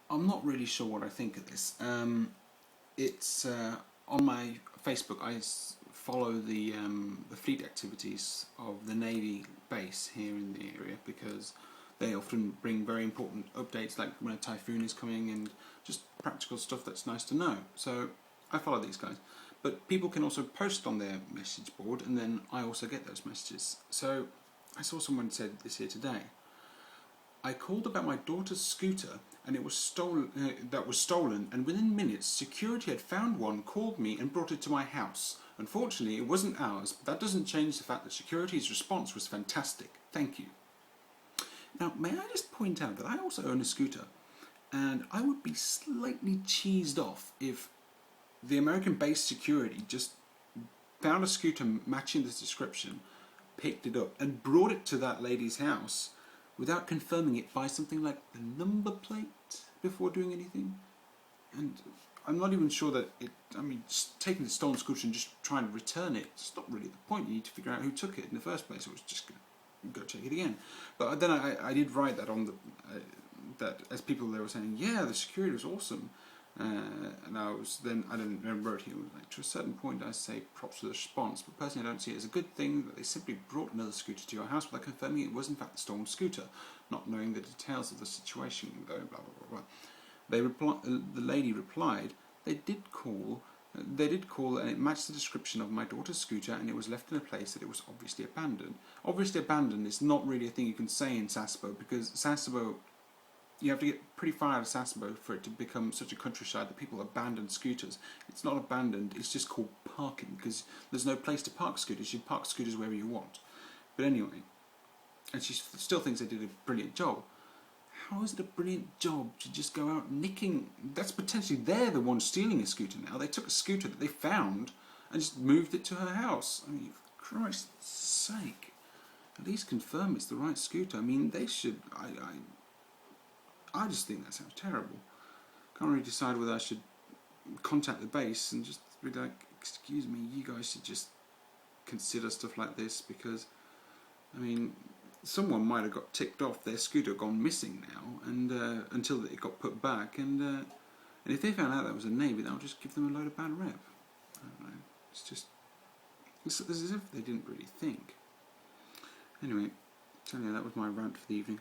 I'm not really sure what I think of this. It's on my Facebook. Follow the fleet activities of the Navy base here in the area because they often bring very important updates, like when a typhoon is coming and just practical stuff that's nice to know. So I follow these guys. But people can also post on their message board, and then I also get those messages. So I saw someone said this here today. I called about my daughter's scooter and it was stolen. That was stolen, and within minutes, security had found one, called me, and brought it to my house. Unfortunately, it wasn't ours, but that doesn't change the fact that security's response was fantastic. Thank you. Now, may I just point out that I also own a scooter, and I would be slightly cheesed off if the American-based security just found a scooter matching this description, picked it up, and brought it to that lady's house without confirming it by something like the number plate before doing anything. And I'm not even sure that just taking the stolen scooter and just trying to return it, it's not really the point. You need to figure out who took it in the first place. It was just going to go check it again. But then I did write that on the, that as people they were saying, yeah, the security was awesome. And I wrote here, like, to a certain point I say props for the response, but personally I don't see it as a good thing that they simply brought another scooter to your house without confirming it was in fact the stolen scooter, not knowing the details of the situation, blah blah blah blah. The lady replied, they did call and it matched the description of my daughter's scooter, and it was left in a place that it was obviously abandoned. Obviously abandoned is not really a thing you can say in Sasebo, because Sasebo, you have to get pretty far out of Sasebo for it to become such a countryside that people abandon scooters. It's not abandoned, it's just called parking, because there's no place to park scooters. You park scooters wherever you want. But anyway, and she still thinks they did a brilliant job. How is it a brilliant job to just go out nicking? That's potentially they're the ones stealing a scooter now. They took a scooter that they found and just moved it to her house. I mean, for Christ's sake, at least confirm it's the right scooter. I mean, they should. I just think that sounds terrible. Can't really decide whether I should contact the base and just be like, excuse me, you guys should just consider stuff like this, because, I mean, someone might have got ticked off, their scooter gone missing now, and until it got put back, and if they found out that was a Navy, that would just give them a load of bad rep. I don't know. It's as if they didn't really think. Anyway, so yeah, that was my rant for the evening.